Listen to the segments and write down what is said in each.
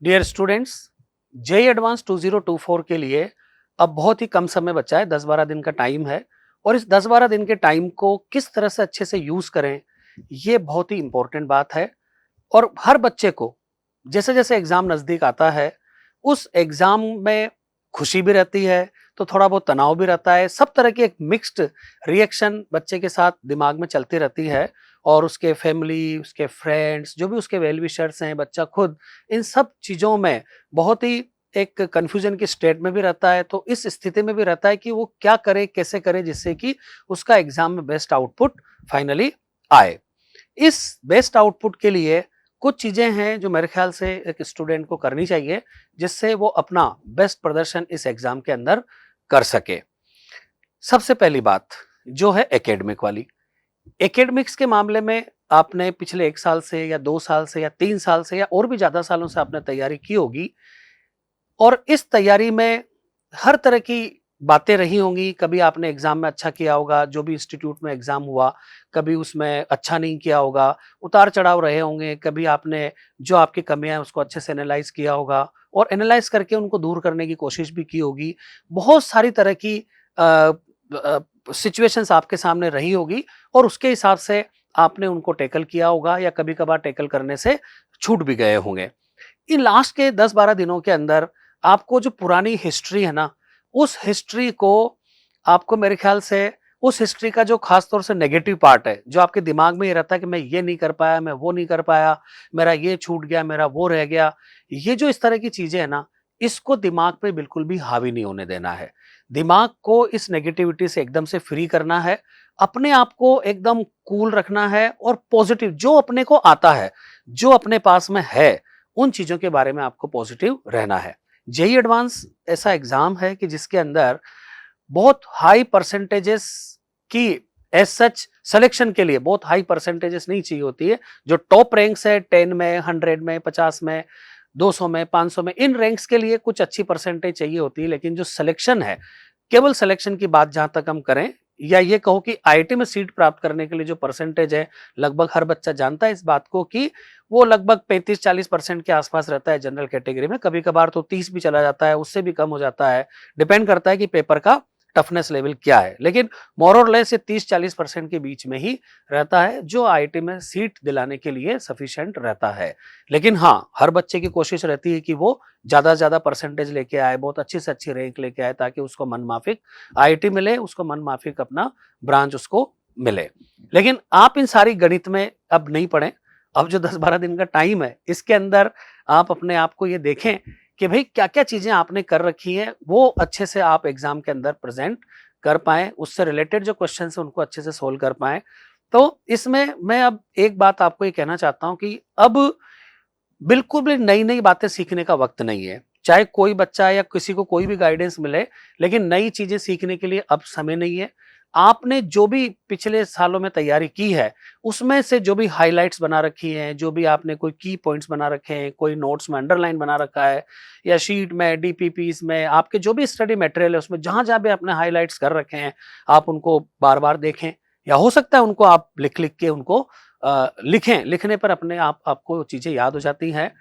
Dear students, JEE advance 2024 के लिए अब बहुत ही कम समय बचा है। 10-12 दिन का टाइम है और इस 10-12 दिन के टाइम को किस तरह से अच्छे से यूज करें, ये बहुत ही इंपॉर्टेंट बात है। और हर बच्चे को जैसे जैसे एग्जाम नजदीक आता है, उस एग्जाम में खुशी भी रहती है, तो थोड़ा बहुत तनाव भी रहता है। सब तरह की एक मिक्स्ड रिएक्शन बच्चे के साथ दिमाग में चलती रहती है। और उसके फैमिली, उसके फ्रेंड्स, जो भी उसके वेल विशर्स हैं, बच्चा खुद, इन सब चीजों में बहुत ही एक कंफ्यूजन की स्टेट में भी रहता है। तो इस स्थिति में भी रहता है कि वो क्या करे, कैसे करे, जिससे कि उसका एग्जाम में बेस्ट आउटपुट फाइनली आए। इस बेस्ट आउटपुट के लिए कुछ चीजें हैं जो मेरे ख्याल से एक स्टूडेंट को करनी चाहिए, जिससे वो अपना बेस्ट प्रदर्शन इस एग्जाम के अंदर कर सके। सबसे पहली बात जो है एकेडमिक वाली। एकेडमिक्स के मामले में आपने पिछले 1 साल से या 2 साल से या 3 साल से या और भी ज्यादा सालों से आपने तैयारी की होगी, और इस तैयारी में हर तरह की बातें रही होंगी। कभी आपने एग्जाम में अच्छा किया होगा, जो भी इंस्टीट्यूट में एग्जाम हुआ, कभी उसमें अच्छा नहीं किया होगा, उतार चढ़ाव रहे होंगे। कभी आपने जो आपकी कमियां हैं उसको अच्छे से एनालाइज किया होगा और एनालाइज करके उनको दूर करने की कोशिश भी की होगी। बहुत सारी तरह की सिचुएशंस आपके सामने रही होगी और उसके हिसाब से आपने उनको टैकल किया होगा या कभी कभार टैकल करने से छूट भी गए होंगे। इन लास्ट के 10-12 दिनों के अंदर आपको जो पुरानी हिस्ट्री है ना, उस हिस्ट्री को आपको मेरे ख्याल से, उस हिस्ट्री का जो खास तौर से नेगेटिव पार्ट है, जो आपके दिमाग में ये रहता है कि मैं ये नहीं कर पाया, मैं वो नहीं कर पाया, मेरा ये छूट गया, मेरा वो रह गया, ये जो इस तरह की चीजें है ना, इसको दिमाग पे बिल्कुल भी हावी नहीं होने देना है। दिमाग को इस नेगेटिविटी से एकदम से फ्री करना है। अपने आप को एकदम कूल रखना है और पॉजिटिव जो अपने को आता है, जो अपने पास में है, उन चीजों के बारे में आपको पॉजिटिव रहना है। जेई एडवांस ऐसा एग्जाम है कि जिसके अंदर बहुत हाई परसेंटेजेस की, एज सच सिलेक्शन के लिए बहुत हाई परसेंटेजेस नहीं चाहिए होती है। जो टॉप रैंक्स है 10 में, 100 में, 50 में, 200 में, 500 में, इन रैंक्स के लिए कुछ अच्छी परसेंटेज चाहिए होती है। लेकिन जो सिलेक्शन है, केवल सिलेक्शन की बात जहां तक हम करें, या ये कहो कि आईआईटी में सीट प्राप्त करने के लिए जो परसेंटेज है, लगभग हर बच्चा जानता है इस बात को कि वो लगभग 35-40% के आसपास रहता है जनरल कैटेगरी में। कभी कभार तो 30 भी चला जाता है, उससे भी कम हो जाता है। डिपेंड करता है कि पेपर का टफनेस लेवल क्या है, लेकिन मोर और लेस ये 30-40% के बीच में ही रहता है, जो आईआईटी में सीट दिलाने के लिए सफिशिएंट रहता है। लेकिन हाँ, हर बच्चे की कोशिश रहती है कि वो ज्यादा से ज्यादा परसेंटेज लेके आए, बहुत अच्छी से अच्छी रैंक लेके आए, ताकि उसको मन माफिक आईआईटी मिले, उसको मन माफिक अपना ब्रांच उसको मिले। लेकिन आप इन सारी गणित में अब नहीं पड़े। अब जो 10-12 दिन का टाइम है, इसके अंदर आप अपने आप को ये देखें कि भाई क्या क्या चीजें आपने कर रखी हैं, वो अच्छे से आप एग्जाम के अंदर प्रेजेंट कर पाए, उससे रिलेटेड जो क्वेश्चन है उनको अच्छे से सोल्व कर पाए। तो इसमें मैं अब एक बात आपको ये कहना चाहता हूं कि अब बिल्कुल भी नई नई बातें सीखने का वक्त नहीं है। चाहे कोई बच्चा या किसी को कोई भी गाइडेंस मिले, लेकिन नई चीजें सीखने के लिए अब समय नहीं है। आपने जो भी पिछले सालों में तैयारी की है, उसमें से जो भी हाइलाइट्स बना रखी हैं, जो भी आपने कोई की पॉइंट्स बना रखे हैं, कोई नोट्स में अंडरलाइन बना रखा है, या शीट में, डीपीपीस में, आपके जो भी स्टडी मटेरियल है उसमें जहां जहां भी आपने हाइलाइट्स कर रखे हैं, आप उनको बार बार देखें। या हो सकता है उनको आप लिख लिख के उनको लिखें। लिखने पर अपने आप आपको चीजें याद हो जाती हैं।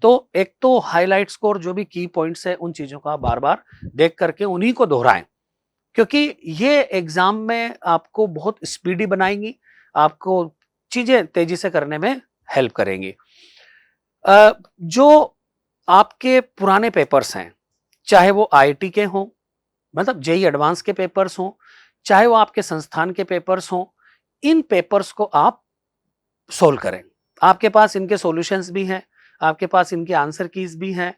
तो एक तो हाइलाइट स्कोर, जो भी की पॉइंट्स है, उन चीजों को आप बार बार देख करके उन्हीं को दोहराएं, क्योंकि ये एग्जाम में आपको बहुत स्पीडी बनाएंगी, आपको चीजें तेजी से करने में हेल्प करेंगी। जो आपके पुराने पेपर्स हैं, चाहे वो आईआईटी के हों, मतलब जेई एडवांस के पेपर्स हों, चाहे वो आपके संस्थान के पेपर्स हों, इन पेपर्स को आप सोल्व करें। आपके पास इनके सॉल्यूशंस भी हैं, आपके पास इनके आंसर कीज भी हैं।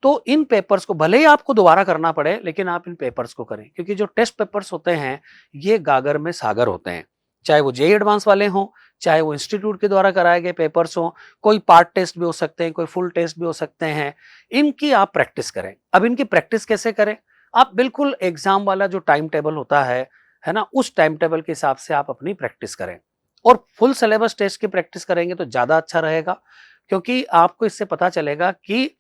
तो इन पेपर्स को भले ही आपको दोबारा करना पड़े, लेकिन आप इन पेपर्स को करें, क्योंकि जो टेस्ट पेपर्स होते हैं, ये गागर में सागर होते हैं। चाहे वो जेई एडवांस वाले हों, चाहे वो इंस्टीट्यूट के द्वारा कराए गए पेपर्स हों, कोई पार्ट टेस्ट भी हो सकते हैं, कोई फुल टेस्ट भी हो सकते हैं। इनकी आप प्रैक्टिस करें। अब इनकी प्रैक्टिस कैसे करें? आप बिल्कुल एग्जाम वाला जो टाइम टेबल होता है ना, उस टाइम टेबल के हिसाब से आप अपनी प्रैक्टिस करें। और फुल सिलेबस टेस्ट की प्रैक्टिस करेंगे तो ज्यादा अच्छा रहेगा, क्योंकि आपको इससे पता चलेगा कि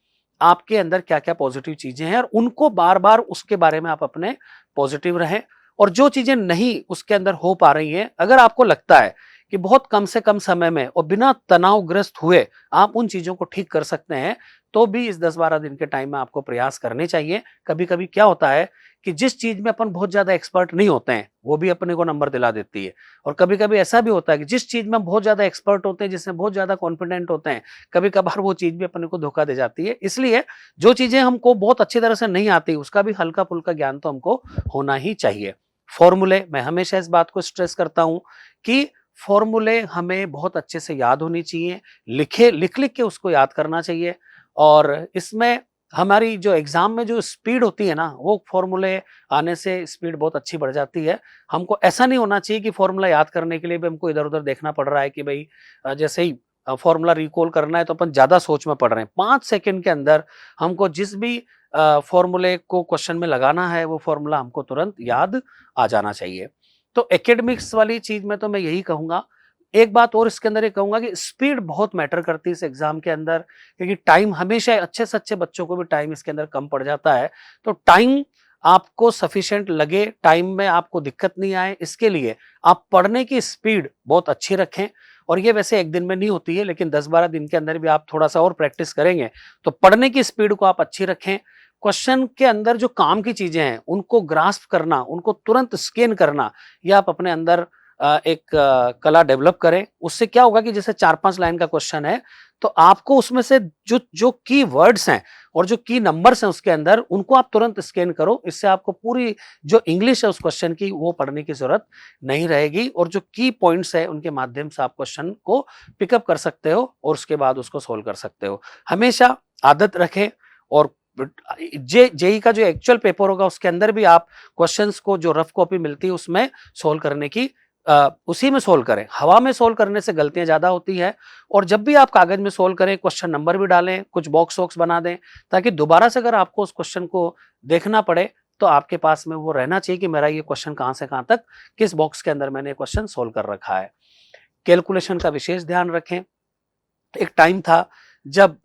आपके अंदर क्या क्या पॉजिटिव चीजें हैं, और उनको बार बार उसके बारे में आप अपने पॉजिटिव रहें। और जो चीजें नहीं उसके अंदर हो पा रही हैं, अगर आपको लगता है कि बहुत कम से कम समय में और बिना तनावग्रस्त हुए आप उन चीजों को ठीक कर सकते हैं, तो भी इस 10-12 दिन के टाइम में आपको प्रयास करने चाहिए। कभी-कभी क्या होता है कि जिस चीज़ में अपन बहुत ज़्यादा एक्सपर्ट नहीं होते हैं, वो भी अपने को नंबर दिला देती है। और कभी-कभी ऐसा भी होता है कि जिस चीज़ में हम बहुत ज़्यादा एक्सपर्ट होते हैं, जिसमें बहुत ज़्यादा कॉन्फिडेंट होते हैं, कभी-कभार वो चीज़ भी अपने को धोखा दे जाती है। इसलिए जो चीज़ें हमको बहुत अच्छी तरह से नहीं आती, उसका भी हल्का-फुल्का ज्ञान तो हमको होना ही चाहिए। फ़ॉर्मूले, मैं हमेशा इस बात को स्ट्रेस करता हूँ कि फ़ॉर्मूले हमें बहुत अच्छे से याद होनी चाहिए, लिख-लिख के उसको याद करना चाहिए। और इसमें हमारी जो एग्ज़ाम में जो स्पीड होती है ना, वो फ़ॉर्मूले आने से स्पीड बहुत अच्छी बढ़ जाती है। हमको ऐसा नहीं होना चाहिए कि फ़ॉर्मूला याद करने के लिए भी हमको इधर-उधर देखना पड़ रहा है कि भई जैसे ही फ़ॉर्मूला रिकॉल करना है तो अपन ज़्यादा सोच में पड़ रहे हैं। 5 सेकंड के अंदर हमको जिस भी फ़ॉर्मूले को क्वेश्चन में लगाना है, वो फ़ॉर्मूला हमको तुरंत याद आ जाना चाहिए। तो एकेडमिक्स वाली चीज़ में तो मैं यही कहूँगा। एक बात और इसके अंदर ये कहूँगा कि स्पीड बहुत मैटर करती है इस एग्ज़ाम के अंदर, क्योंकि टाइम हमेशा अच्छे से अच्छे बच्चों को भी टाइम इसके अंदर कम पड़ जाता है। तो टाइम आपको सफिशिएंट लगे, टाइम में आपको दिक्कत नहीं आए, इसके लिए आप पढ़ने की स्पीड बहुत अच्छी रखें। और ये वैसे एक दिन में नहीं होती है, लेकिन 10-12 दिन के अंदर भी आप थोड़ा-सा और प्रैक्टिस करेंगे, तो पढ़ने की स्पीड को आप अच्छी रखें। क्वेश्चन के अंदर जो काम की चीज़ें हैं, उनको ग्रास्प करना, उनको तुरंत स्कैन करना, ये आप अपने अंदर एक कला डेवलप करें। उससे क्या होगा कि जैसे 4-5 लाइन का क्वेश्चन है, तो आपको उसमें से जो जो की वर्ड्स हैं और जो की नंबर्स हैं उसके अंदर, उनको आप तुरंत स्कैन करो। इससे आपको पूरी जो इंग्लिश है उस क्वेश्चन की, वो पढ़ने की ज़रूरत नहीं रहेगी और जो की पॉइंट्स है, उनके माध्यम से आप क्वेश्चन को पिकअप कर सकते हो और उसके बाद उसको सोल्व कर सकते हो। हमेशा आदत रखें और जेईई का जो एक्चुअल पेपर होगा, उसके अंदर भी आप क्वेश्चंस को जो रफ कॉपी मिलती है, उसमें सोल्व करने की उसी में सोल्व करें। हवा में सोल्व करने से गलतियां ज्यादा होती है। और जब भी आप कागज में सोल्व करें, क्वेश्चन नंबर भी डालें, कुछ बॉक्स वॉक्स बना दें, ताकि दोबारा से अगर आपको उस क्वेश्चन को देखना पड़े, तो आपके पास में वो रहना चाहिए कि मेरा ये क्वेश्चन कहां से कहां तक, किस बॉक्स के अंदर मैंने क्वेश्चन सोल्व कर रखा है। कैलकुलेशन का विशेष ध्यान रखें। एक टाइम था जब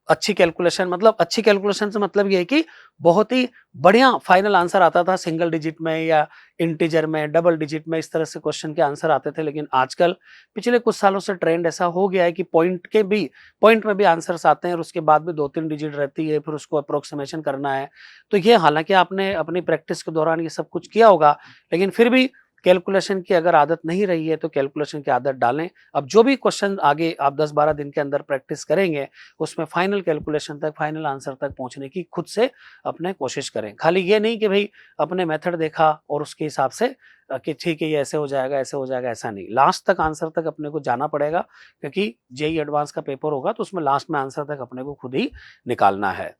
अच्छी कैलकुलेशन से मतलब ये है कि बहुत ही बढ़िया फाइनल आंसर आता था, सिंगल डिजिट में या इंटीजर में, डबल डिजिट में, इस तरह से क्वेश्चन के आंसर आते थे। लेकिन आजकल पिछले कुछ सालों से ट्रेंड ऐसा हो गया है कि पॉइंट में भी आंसर्स आते हैं और उसके बाद भी 2-3 डिजिट रहती है, फिर उसको अप्रोक्सीमेशन करना है। तो ये हालांकि आपने अपनी प्रैक्टिस के दौरान ये सब कुछ किया होगा, लेकिन फिर भी कैलकुलेशन की अगर आदत नहीं रही है, तो कैलकुलेशन की आदत डालें। अब जो भी क्वेश्चन आगे आप 10-12 दिन के अंदर प्रैक्टिस करेंगे, उसमें फाइनल कैलकुलेशन तक, फाइनल आंसर तक पहुंचने की खुद से अपने कोशिश करें। खाली ये नहीं कि भाई अपने मेथड देखा और उसके हिसाब से कि ठीक है ये ऐसे हो जाएगा, ऐसे हो जाएगा, ऐसा नहीं। लास्ट तक आंसर तक अपने को जाना पड़ेगा, क्योंकि जेईई एडवांस का पेपर होगा तो उसमें लास्ट में आंसर तक अपने को खुद ही निकालना है।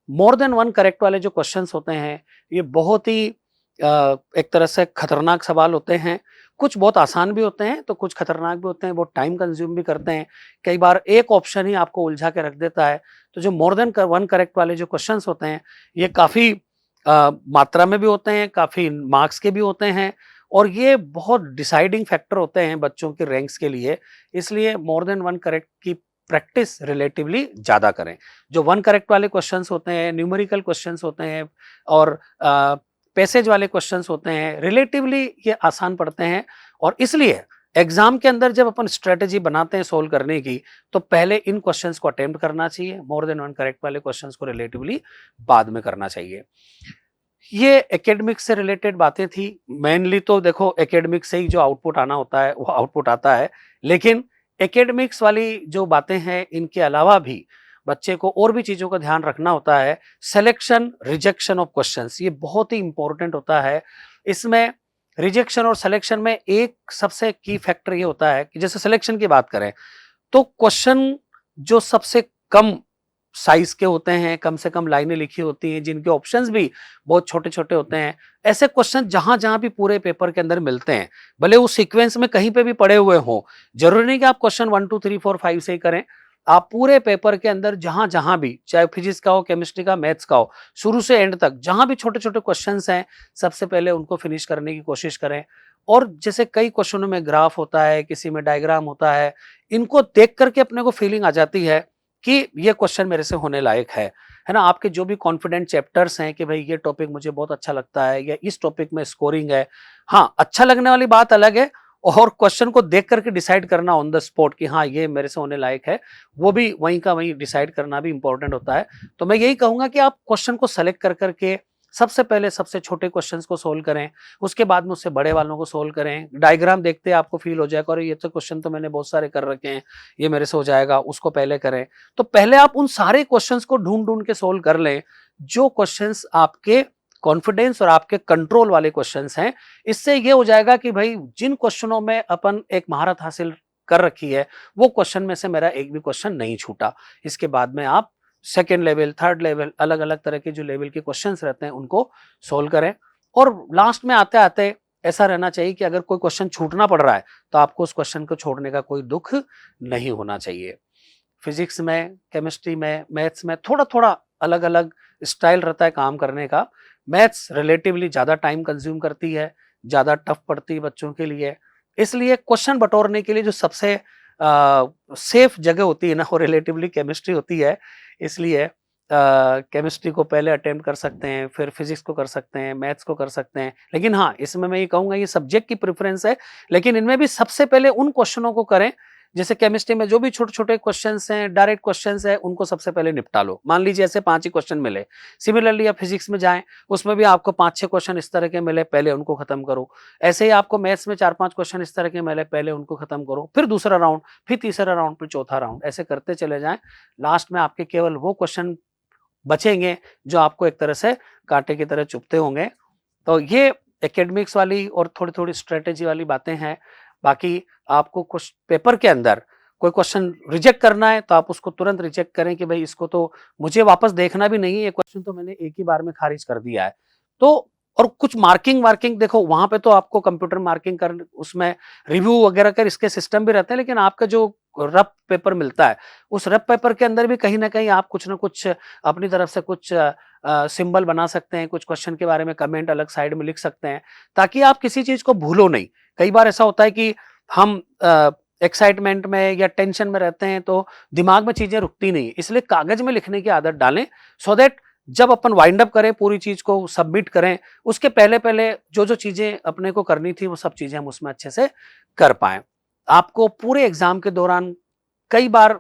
मोर देन वन करेक्ट वाले जो क्वेश्चंस होते हैं, ये बहुत ही एक तरह से खतरनाक सवाल होते हैं। कुछ बहुत आसान भी होते हैं, तो कुछ खतरनाक भी होते हैं, बहुत टाइम कंज्यूम भी करते हैं। कई बार एक ऑप्शन ही आपको उलझा के रख देता है। तो जो मोर देन वन करेक्ट वाले जो क्वेश्चंस होते हैं, ये काफ़ी मात्रा में भी होते हैं, काफ़ी मार्क्स के भी होते हैं और ये बहुत डिसाइडिंग फैक्टर होते हैं बच्चों के रैंक्स के लिए। इसलिए मोर देन वन करेक्ट की प्रैक्टिस रिलेटिवली ज़्यादा करें। जो वन करेक्ट वाले क्वेश्चंस होते हैं, न्यूमेरिकल क्वेश्चंस होते हैं और पैसेज वाले क्वेश्चंस होते हैं, रिलेटिवली ये आसान पड़ते हैं। और इसलिए एग्जाम के अंदर जब अपन स्ट्रेटेजी बनाते हैं सोल्व करने की, तो पहले इन क्वेश्चंस को अटेम्प्ट करना चाहिए। मोर देन वन करेक्ट वाले क्वेश्चंस को रिलेटिवली बाद में करना चाहिए। ये एकेडमिक से रिलेटेड बातें थी। मेनली तो देखो एकेडमिक से ही जो आउटपुट आना होता है वो आउटपुट आता है, लेकिन एकेडमिक्स वाली जो बातें हैं, इनके अलावा भी बच्चे को और भी चीजों का ध्यान रखना होता है। सिलेक्शन रिजेक्शन ऑफ क्वेश्चंस, ये बहुत ही इंपॉर्टेंट होता है। इसमें रिजेक्शन और सिलेक्शन में एक सबसे की फैक्टर ये होता है कि जैसे सिलेक्शन की बात करें, तो क्वेश्चन जो सबसे कम साइज के होते हैं, कम से कम लाइनें लिखी होती हैं, जिनके ऑप्शंस भी बहुत छोटे-छोटे होते हैं, ऐसे क्वेश्चन जहां-जहां भी पूरे पेपर के अंदर मिलते हैं, भले वो सीक्वेंस में कहीं पे भी पड़े हुए हों, जरूरी नहीं कि आप क्वेश्चन 1 2 3 4 5 से ही करें। आप पूरे पेपर के अंदर जहां-जहां भी, चाहे फिजिक्स का हो, केमिस्ट्री का, मैथ्स का हो, शुरू से एंड तक जहां भी छोटे-छोटे क्वेश्चंस हैं, सबसे पहले उनको फिनिश करने की कोशिश करें। और जैसे कई क्वेश्चनों में ग्राफ होता है, किसी में डायग्राम होता है, इनको देख करके अपने को फीलिंग आ जाती है कि ये क्वेश्चन मेरे से होने लायक है ना। आपके जो भी कॉन्फिडेंट चैप्टर्स हैं कि भाई ये टॉपिक मुझे बहुत अच्छा लगता है या इस टॉपिक में स्कोरिंग है, हाँ अच्छा लगने वाली बात अलग है। और क्वेश्चन को देख करके डिसाइड करना ऑन द स्पॉट कि हाँ ये मेरे से होने लायक है, वो भी वहीं का वहीं डिसाइड करना भी इंपॉर्टेंट होता है। तो मैं यही कहूंगा कि आप क्वेश्चन को सेलेक्ट कर करके सबसे पहले सबसे छोटे क्वेश्चंस को सोल्व करें, उसके बाद में उससे बड़े वालों को सोल्व करें। डायग्राम देखते आपको फील हो जाएगा और ये तो क्वेश्चन तो मैंने बहुत सारे कर रखे हैं, ये मेरे से हो जाएगा, उसको पहले करें। तो पहले आप उन सारे क्वेश्चंस को ढूंढ ढूंढ के सोल्व कर लें जो क्वेश्चंस आपके कॉन्फिडेंस और आपके कंट्रोल वाले क्वेश्चंस हैं। इससे ये हो जाएगा कि भाई जिन क्वेश्चनों में अपन एक महारत हासिल कर रखी है, वो क्वेश्चन में से मेरा एक भी क्वेश्चन नहीं छूटा। इसके बाद में आप सेकेंड लेवल, थर्ड लेवल, अलग अलग तरह के जो लेवल के क्वेश्चंस रहते हैं उनको सोल्व करें। और लास्ट में आते आते ऐसा रहना चाहिए कि अगर कोई क्वेश्चन छूटना पड़ रहा है तो आपको उस क्वेश्चन को छोड़ने का कोई दुख नहीं होना चाहिए। फिजिक्स में, केमिस्ट्री में, मैथ्स में थोड़ा थोड़ा अलग अलग स्टाइल रहता है काम करने का। मैथ्स रिलेटिवली ज्यादा टाइम कंज्यूम करती है, ज्यादा टफ पड़ती है बच्चों के लिए। इसलिए क्वेश्चन बटोरने के लिए जो सबसे सेफ जगह होती है ना, वो रिलेटिवली केमिस्ट्री होती है। इसलिए केमिस्ट्री को पहले अटेम्प्ट कर सकते हैं, फिर फिजिक्स को कर सकते हैं, मैथ्स को कर सकते हैं। लेकिन हाँ, इसमें मैं ये कहूंगा ये सब्जेक्ट की प्रेफरेंस है, लेकिन इनमें भी सबसे पहले उन क्वेश्चनों को करें। जैसे केमिस्ट्री में जो भी छोटे छोटे क्वेश्चंस हैं, डायरेक्ट क्वेश्चंस हैं, उनको सबसे पहले निपटा लो। मान लीजिए ऐसे 5 ही क्वेश्चन मिले। सिमिलरली आप फिजिक्स में जाएं, उसमें भी आपको 5-6 क्वेश्चन इस तरह के मिले, पहले उनको खत्म करो। ऐसे ही आपको मैथ्स में 4-5 क्वेश्चन इस तरह के मिले, पहले उनको खत्म करो, फिर दूसरा राउंड, फिर तीसरा राउंड, फिर चौथा राउंड, ऐसे करते चले जाएं। लास्ट में आपके केवल वो क्वेश्चन बचेंगे जो आपको एक तरह से कांटे की तरह चुभते होंगे। तो ये एकेडमिक्स वाली और थोड़ी थोड़ी स्ट्रेटेजी वाली बातें हैं। बाकी आपको कुछ पेपर के अंदर कोई क्वेश्चन रिजेक्ट करना है तो आप उसको तुरंत रिजेक्ट करें कि भाई इसको तो मुझे वापस देखना भी नहीं है, ये क्वेश्चन तो मैंने एक ही बार में खारिज कर दिया है। तो और कुछ मार्किंग वार्किंग देखो, वहां पे तो आपको कंप्यूटर मार्किंग कर, उसमें रिव्यू वगैरह कर इसके सिस्टम भी रहते हैं, लेकिन आपका जो रफ पेपर मिलता है उस रफ पेपर के अंदर भी कहीं ना कहीं आप कुछ ना कुछ अपनी तरफ से कुछ सिंबल बना सकते हैं, कुछ क्वेश्चन के बारे में कमेंट अलग साइड में लिख सकते हैं, ताकि आप किसी चीज को भूलो नहीं। कई बार ऐसा होता है कि हम एक्साइटमेंट में या टेंशन में रहते हैं तो दिमाग में चीजें रुकती नहीं, इसलिए कागज में लिखने की आदत डालें, सो दैट जब अपन वाइंड अप करें, पूरी चीज को सबमिट करें, उसके पहले पहले जो जो चीजें अपने को करनी थी वो सब चीजें हम उसमें अच्छे से कर पाए। आपको पूरे एग्जाम के दौरान कई बार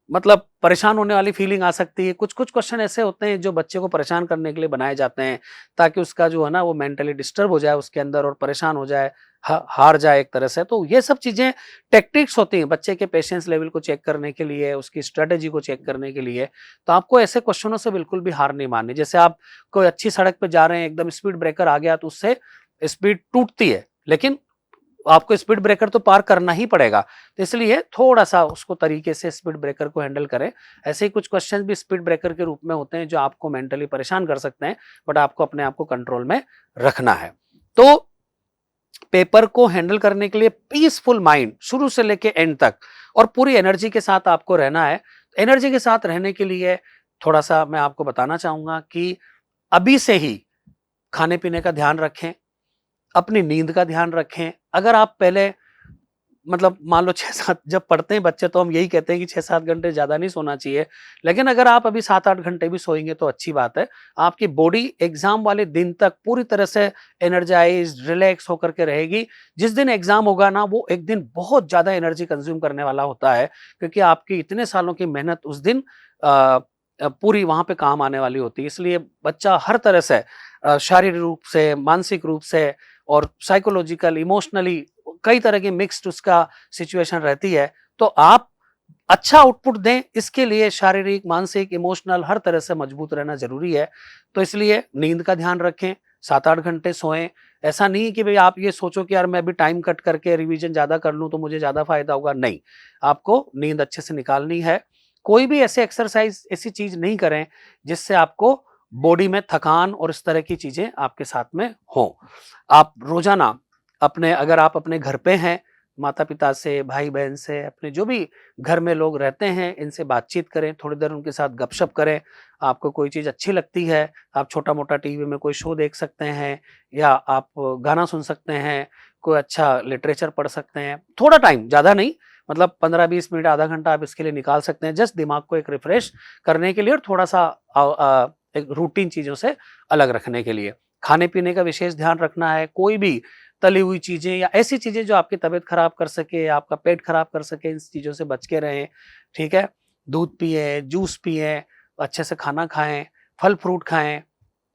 मतलब परेशान होने वाली फीलिंग आ सकती है। कुछ कुछ क्वेश्चन ऐसे होते हैं जो बच्चे को परेशान करने के लिए बनाए जाते हैं, ताकि उसका जो है ना वो मेंटली डिस्टर्ब हो जाए उसके अंदर और परेशान हो जाए, हार जाए एक तरह से। तो ये सब चीजें टेक्टिक्स होती हैं बच्चे के पेशेंस लेवल को चेक करने के लिए, उसकी स्ट्रेटेजी को चेक करने के लिए। तो आपको ऐसे क्वेश्चनों से बिल्कुल भी हार नहीं माननी। जैसे आप कोई अच्छी सड़क पे जा रहे हैं, एकदम स्पीड ब्रेकर आ गया तो उससे स्पीड टूटती है, लेकिन आपको स्पीड ब्रेकर तो पार करना ही पड़ेगा। तो इसलिए थोड़ा सा उसको तरीके से स्पीड ब्रेकर को हैंडल करें। ऐसे ही कुछ क्वेश्चंस भी स्पीड ब्रेकर के रूप में होते हैं जो आपको मेंटली परेशान कर सकते हैं, बट आपको अपने आप को कंट्रोल में रखना है। तो पेपर को हैंडल करने के लिए पीसफुल माइंड शुरू से लेके एंड तक और पूरी एनर्जी के साथ आपको रहना है। एनर्जी के साथ रहने के लिए थोड़ा सा मैं आपको बताना चाहूंगा कि अभी से ही खाने पीने का ध्यान रखें, अपनी नींद का ध्यान रखें। अगर आप पहले मतलब मान लो 6-7 जब पढ़ते हैं बच्चे तो हम यही कहते हैं कि 6-7 घंटे ज्यादा नहीं सोना चाहिए, लेकिन अगर आप अभी 7-8 घंटे भी सोएंगे तो अच्छी बात है। आपकी बॉडी एग्जाम वाले दिन तक पूरी तरह से एनर्जाइज रिलैक्स होकर के रहेगी। जिस दिन एग्जाम होगा ना वो एक दिन बहुत ज्यादा एनर्जी कंज्यूम करने वाला होता है, क्योंकि आपकी इतने सालों की मेहनत उस दिन पूरी वहां पे काम आने वाली होती है। इसलिए बच्चा हर तरह से शारीरिक रूप से, मानसिक रूप से और साइकोलॉजिकल, इमोशनली कई तरह की मिक्स्ड उसका सिचुएशन रहती है। तो आप अच्छा आउटपुट दें, इसके लिए शारीरिक, मानसिक, इमोशनल हर तरह से मजबूत रहना जरूरी है। तो इसलिए नींद का ध्यान रखें, 7-8 घंटे सोएं। ऐसा नहीं कि भाई आप ये सोचो कि यार मैं अभी टाइम कट करके रिवीजन ज्यादा कर लूं तो मुझे ज्यादा फायदा होगा, नहीं। आपको नींद अच्छे से निकालनी है। कोई भी ऐसे एक्सरसाइज, ऐसी चीज नहीं करें जिससे आपको बॉडी में थकान और इस तरह की चीजें आपके साथ में हो। आप रोजाना अपने, अगर आप अपने घर पे हैं, माता पिता से, भाई बहन से, अपने जो भी घर में लोग रहते हैं इनसे बातचीत करें, थोड़ी देर उनके साथ गपशप करें। आपको कोई चीज अच्छी लगती है, आप छोटा मोटा टीवी में कोई शो देख सकते हैं, या आप गाना सुन सकते हैं, कोई अच्छा लिटरेचर पढ़ सकते हैं। थोड़ा टाइम, ज्यादा नहीं, मतलब 15-20 मिनट, आधा घंटा आप इसके लिए निकाल सकते हैं, जस्ट दिमाग को एक रिफ्रेश करने के लिए और थोड़ा सा एक रूटीन चीजों से अलग रखने के लिए। खाने पीने का विशेष ध्यान रखना है। कोई भी तली हुई चीजें या ऐसी चीजें जो आपकी तबीयत खराब कर सके, आपका पेट खराब कर सके, इन चीजों से बच के रहें। ठीक है, दूध पिए, जूस पिए, अच्छे से खाना खाएं, फल फ्रूट खाएं।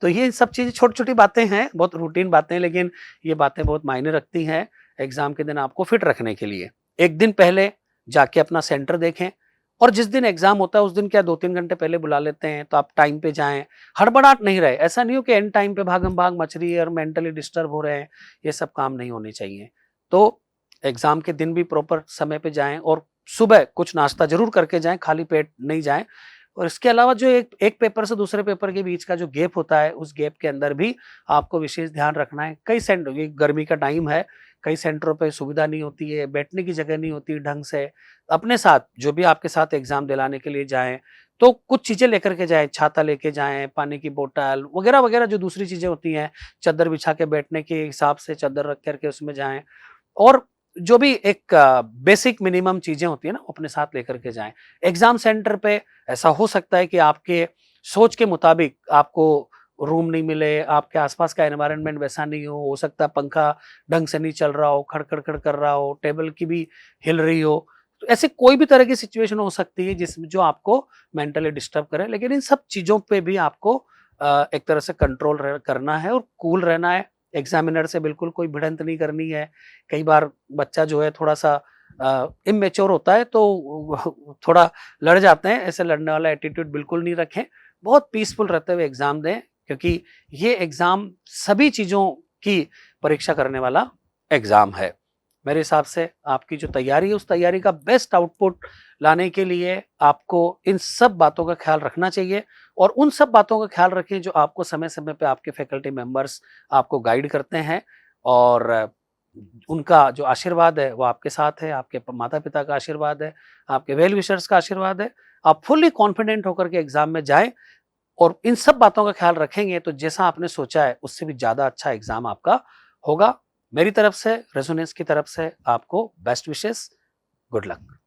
तो ये सब चीजें छोटी छोटी बातें हैं, बहुत रूटीन बातें हैं, लेकिन ये बातें बहुत मायने रखती हैं एग्जाम के दिन आपको फिट रखने के लिए। एक दिन पहले जाके अपना सेंटर देखें, और जिस दिन एग्जाम होता है उस दिन क्या 2-3 घंटे पहले बुला लेते हैं, तो आप टाइम पे जाएं, हड़बड़ाहट नहीं रहे। ऐसा नहीं हो कि एंड टाइम पे भागम भाग मच रही है और मेंटली डिस्टर्ब हो रहे हैं, ये सब काम नहीं होने चाहिए। तो एग्जाम के दिन भी प्रॉपर समय पे जाएं, और सुबह कुछ नाश्ता जरूर करके जाएं, खाली पेट नहीं जाएं। और इसके अलावा जो एक पेपर से दूसरे पेपर के बीच का जो गैप होता है, उस गैप के अंदर भी आपको विशेष ध्यान रखना है। कई सेंटर, ये गर्मी का टाइम है, कई सेंटरों पे सुविधा नहीं होती है, बैठने की जगह नहीं होती ढंग से। अपने साथ जो भी आपके साथ एग्जाम दिलाने के लिए जाएं, तो कुछ चीजें लेकर के जाएं, छाता लेके जाएं, पानी की बोतल वगैरह वगैरह, जो दूसरी चीजें होती हैं, चादर बिछा के बैठने के हिसाब से चादर रख करके उसमें जाएं। और जो भी एक बेसिक मिनिमम चीजें होती है ना, अपने साथ लेकर के जाएं। एग्जाम सेंटर पे ऐसा हो सकता है कि आपके सोच के मुताबिक आपको रूम नहीं मिले, आपके आसपास का एनवायरनमेंट वैसा नहीं हो सकता है पंखा ढंग से नहीं चल रहा हो, खड़खड़ खड़ कर रहा हो, टेबल की भी हिल रही हो। तो ऐसे कोई भी तरह की सिचुएशन हो सकती है जिसमें जो आपको मेंटली डिस्टर्ब करे, लेकिन इन सब चीजों पे भी आपको एक तरह से कंट्रोल करना है और कूल रहना है। एग्जामिनर से बिल्कुल कोई भिड़ंत नहीं करनी है। कई बार बच्चा जो है थोड़ा सा इमेच्योर होता है, तो थोड़ा लड़ जाते हैं, ऐसे लड़ने वाला एटीट्यूड बिल्कुल नहीं रखें। बहुत पीसफुल रहते हुए एग्जाम दें, क्योंकि ये एग्जाम सभी चीजों की परीक्षा करने वाला एग्जाम है। मेरे हिसाब से आपकी जो तैयारी है, उस तैयारी का बेस्ट आउटपुट लाने के लिए आपको इन सब बातों का ख्याल रखना चाहिए, और उन सब बातों का ख्याल रखें जो आपको समय समय पे आपके फैकल्टी मेंबर्स आपको गाइड करते हैं। और उनका जो आशीर्वाद है वो आपके साथ है, आपके माता पिता का आशीर्वाद है, आपके वेल विशर्स का आशीर्वाद है। आप फुल्ली कॉन्फिडेंट होकर के एग्जाम में जाएं, और इन सब बातों का ख्याल रखेंगे तो जैसा आपने सोचा है उससे भी ज्यादा अच्छा एग्जाम आपका होगा। मेरी तरफ से, रेजोनेंस की तरफ से आपको बेस्ट विशेस, गुड लक।